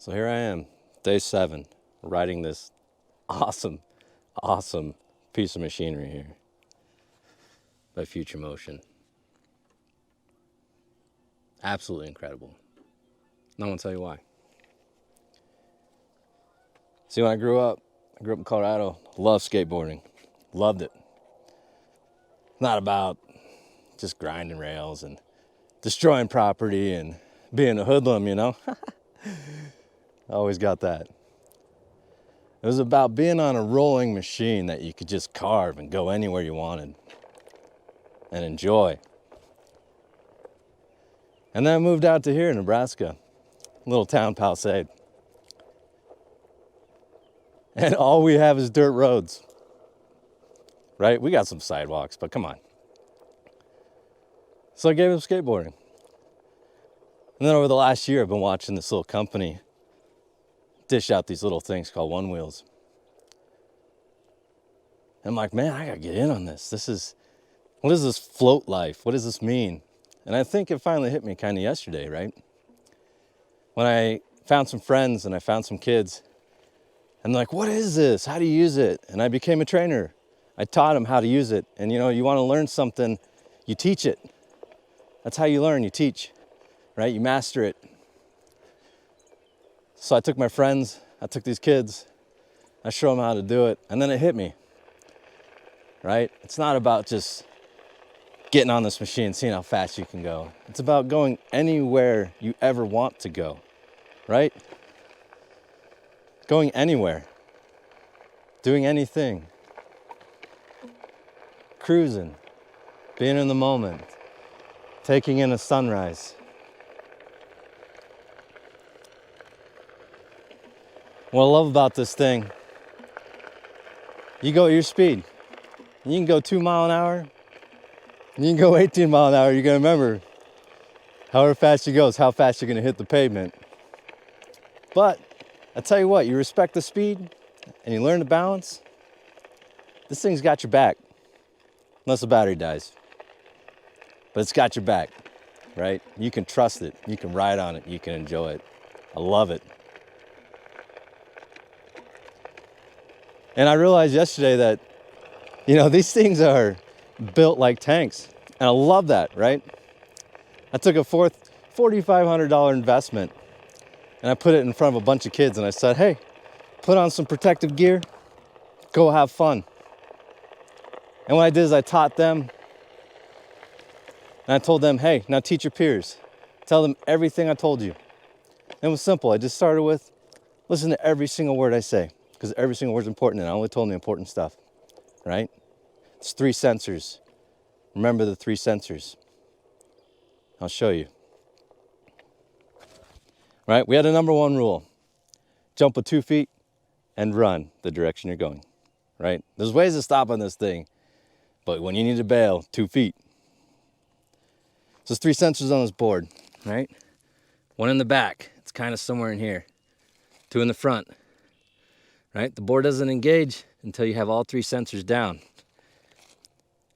So here I am, day 7, riding this awesome, awesome piece of machinery here by Future Motion. Absolutely incredible. And I'm gonna tell you why. See, when I grew up in Colorado, loved skateboarding, loved it. Not about just grinding rails and destroying property and being a hoodlum, you know? I always got that. It was about being on a rolling machine that you could just carve and go anywhere you wanted and enjoy. And then I moved out to here in Nebraska, little town Palisade. And all we have is dirt roads, right? We got some sidewalks, but come on. So I gave up skateboarding. And then over the last year, I've been watching this little company dish out these little things called onewheels. And I'm like, man, I gotta get in on this. What is this float life? What does this mean? And I think it finally hit me kind of yesterday, right? When I found some friends and I found some kids, and they're like, what is this? How do you use it? And I became a trainer. I taught them how to use it. And you want to learn something, you teach it. That's how you learn, you teach, right? You master it. So I took my friends, I took these kids, I showed them how to do it, and then it hit me, right? It's not about just getting on this machine and seeing how fast you can go. It's about going anywhere you ever want to go, right? Going anywhere, doing anything, cruising, being in the moment, taking in a sunrise. What I love about this thing, you go at your speed. You can go 2 miles an hour, you can go 18 miles an hour. You're gonna remember however fast you go is how fast you're gonna hit the pavement. But I tell you what, you respect the speed and you learn to balance, this thing's got your back, unless the battery dies. But it's got your back, right? You can trust it, you can ride on it, you can enjoy it. I love it. And I realized yesterday that, these things are built like tanks. And I love that, right? I took a $4,500 investment and I put it in front of a bunch of kids and I said, hey, put on some protective gear, go have fun. And what I did is I taught them and I told them, hey, now teach your peers. Tell them everything I told you. And it was simple. I just started with, listen to every single word I say, because every single word is important and I only told them the important stuff, right? It's 3 sensors. Remember the 3 sensors. I'll show you. Right? We had a number 1 rule. Jump with 2 feet and run the direction you're going. Right? There's ways to stop on this thing, but when you need to bail, 2 feet. So there's 3 sensors on this board, right? 1 in the back. It's kind of somewhere in here. 2 in the front. Right? The board doesn't engage until you have all 3 sensors down.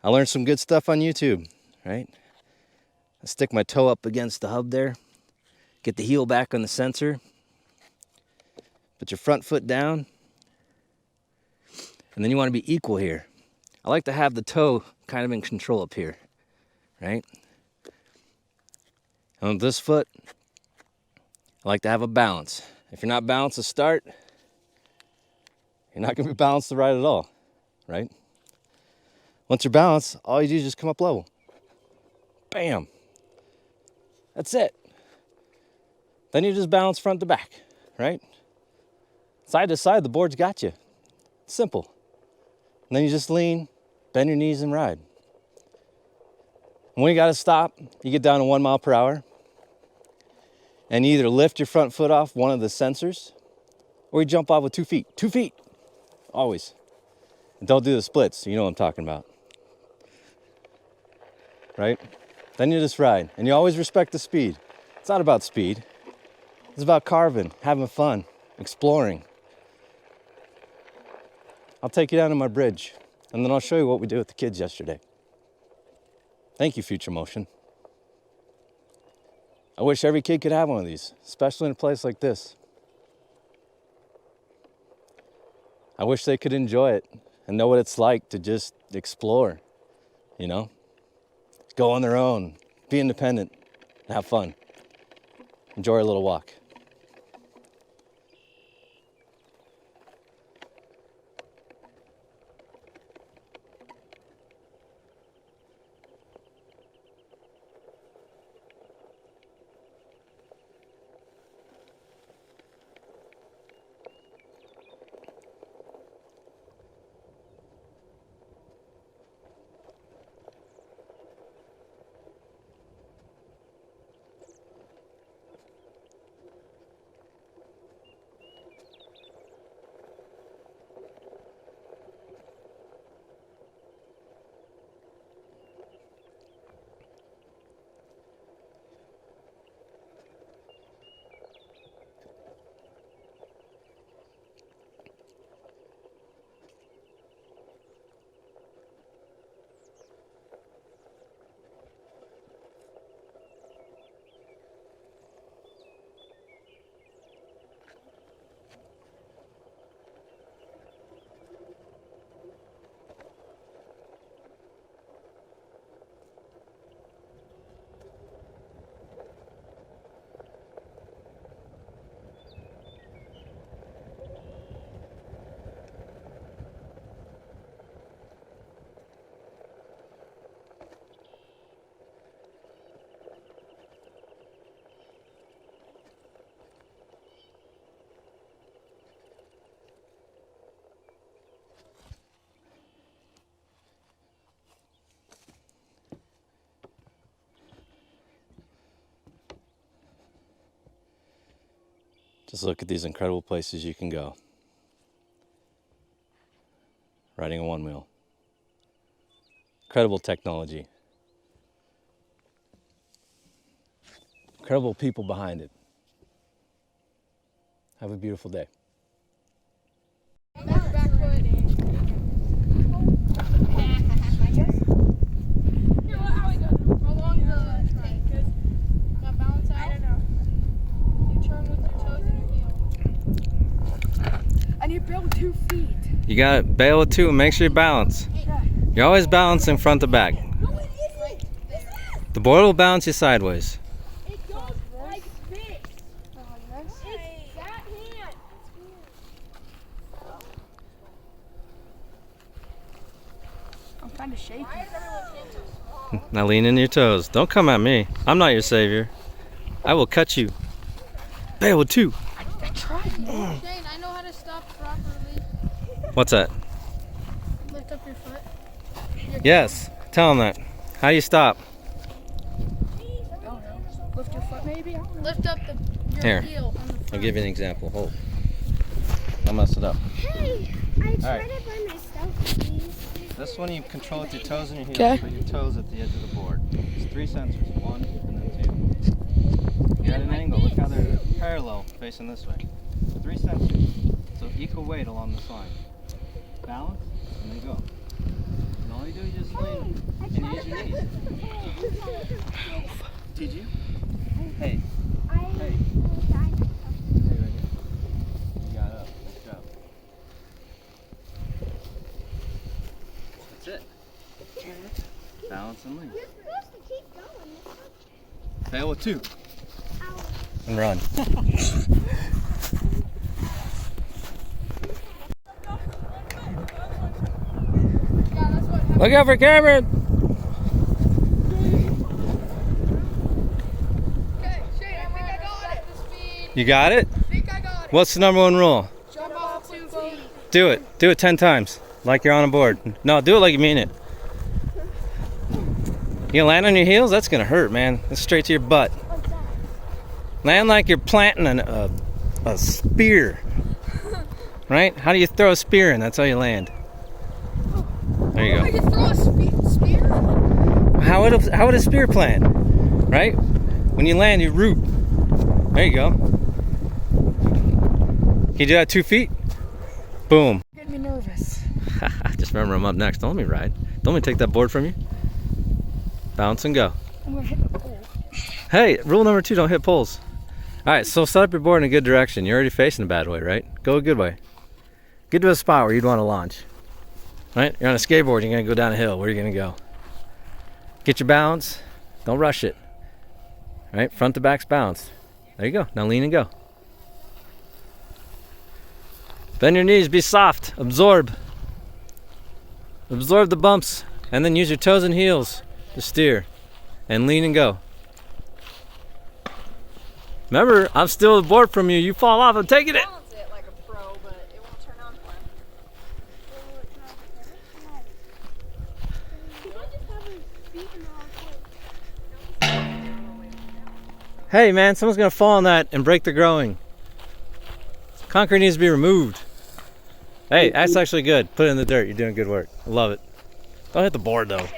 I learned some good stuff on YouTube, right? I stick my toe up against the hub there, get the heel back on the sensor, put your front foot down, and then you want to be equal here. I like to have the toe kind of in control up here, right? And with this foot, I like to have a balance. If you're not balanced to start, you're not going to be balanced to ride at all, right? Once you're balanced, all you do is just come up level. Bam. That's it. Then you just balance front to back, right? Side to side, the board's got you. It's simple. And then you just lean, bend your knees, and ride. And when you got to stop, you get down to 1 mile per hour. And you either lift your front foot off one of the sensors, or you jump off with 2 feet. 2 feet. Always. And don't do the splits. You know what I'm talking about. Right? Then you just ride. And you always respect the speed. It's not about speed. It's about carving, having fun, exploring. I'll take you down to my bridge, and then I'll show you what we did with the kids yesterday. Thank you, Future Motion. I wish every kid could have one of these, especially in a place like this. I wish they could enjoy it and know what it's like to just explore, you know? Go on their own, be independent, have fun. Enjoy a little walk. Just look at these incredible places you can go. Riding a one wheel. Incredible technology. Incredible people behind it. Have a beautiful day. And you bail with 2 feet. You got to bail with 2 and make sure you balance. You're always balancing front to back. No, it isn't. The board will balance you sideways. It goes like this. It's that hand. I'm kind of shaky. Now lean into your toes. Don't come at me. I'm not your savior. I will cut you. Bail with 2. I tried. Shane, I know how to stop properly. What's that? Lift up your foot. Yes. Tell him that. How do you stop? Lift your foot, maybe? Lift up your Here. heel on the front. I'll give you an example. Hold. I'll mess it up. Hey, I tried right. it by myself, please. This one you control with your toes and your heels. Okay. Put your toes at the edge of the board. It's 3 sensors. 1 and then 2. You're at an angle. Look how they're parallel facing this way. 3 sensors. So equal weight along this line. Balance and then go. And all you do is just lean and use your knees. Did you? Hey. Hey. Hey, right here. You got up. Nice job. That's it. Balance and lean. You're supposed to keep going. Bail with 2. Ow. And run. Look out for Cameron! Okay, Shane, I think I got it. You got it? I think I got it. What's the number 1 rule? Jump off 2 feet. Do it. Do it 10 times. Like you're on a board. No, do it like you mean it. You gonna land on your heels? That's gonna hurt, man. That's straight to your butt. Land like you're planting a spear. Right? How do you throw a spear in? That's how you land. There you Oh, go. you throw a spear? How would a spear plant? Right? When you land, you root. There you go. Can you do that 2 feet? Boom. Get me nervous. Just remember I'm up next. Don't let me ride. Don't let me take that board from you. Bounce and go. I'm gonna hit the pole. Hey, rule number 2, don't hit poles. All right, so set up your board in a good direction. You're already facing a bad way, right? Go a good way. Get to a spot where you'd want to launch. Right? You're on a skateboard, you're going to go down a hill. Where are you going to go? Get your balance. Don't rush it. Right? Front to back's balanced. There you go. Now lean and go. Bend your knees. Be soft. Absorb. Absorb the bumps. And then use your toes and heels to steer. And lean and go. Remember, I'm still aboard from you. You fall off, I'm taking it. Balance it like a pro, but it won't turn on for him. He might just have his feet in the wrong place. Hey man, someone's gonna fall on that and break the growing. Concrete needs to be removed. Hey, that's actually good. Put it in the dirt. You're doing good work. I love it. Don't hit the board though.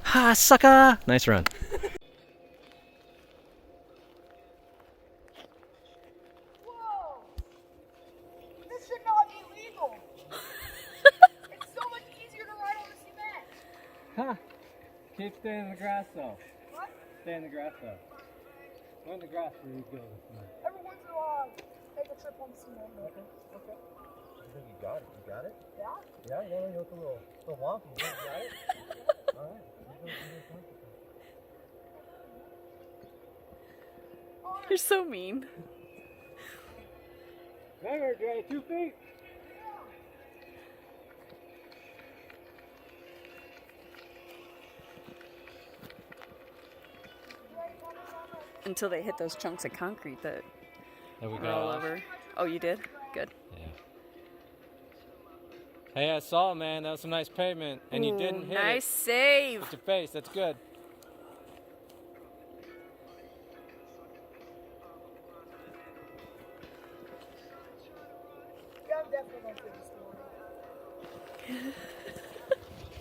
Ha, sucker! Nice run. Whoa! This should not be legal. It's so much easier to ride on the cement. Ha! Keep staying in the grass though. What? Stay in the grass though. Go in the grass where you go. Every once in a while, take a trip on the cement. Okay. I think you got it. You got it? Yeah? Yeah, you look a little wonky. You got it? Alright. You're so mean. Remember, Dre, 2 feet. Until they hit those chunks of concrete that There we are all over. Oh, you did? Good. Yeah. Hey, I saw it, man. That was some nice pavement, and you didn't hit Nice it save. with your face. That's good. Yeah, I'm definitely going to do this story.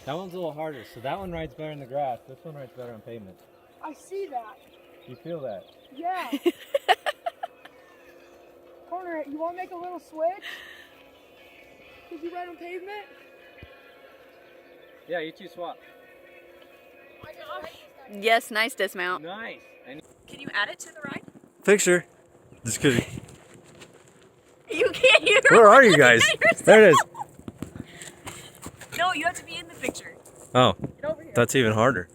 That one's a little harder. So that one rides better in the grass. This one rides better on pavement. I see that. You feel that? Yeah. Corner, you want to make a little switch? Could you ride on pavement? Yeah, you two swap. Yes, nice dismount. Nice. Can you add it to the ride? Picture. Just kidding. You can't. Where are you guys? There it is. No, you have to be in the picture. Oh, Get over here. that's even harder.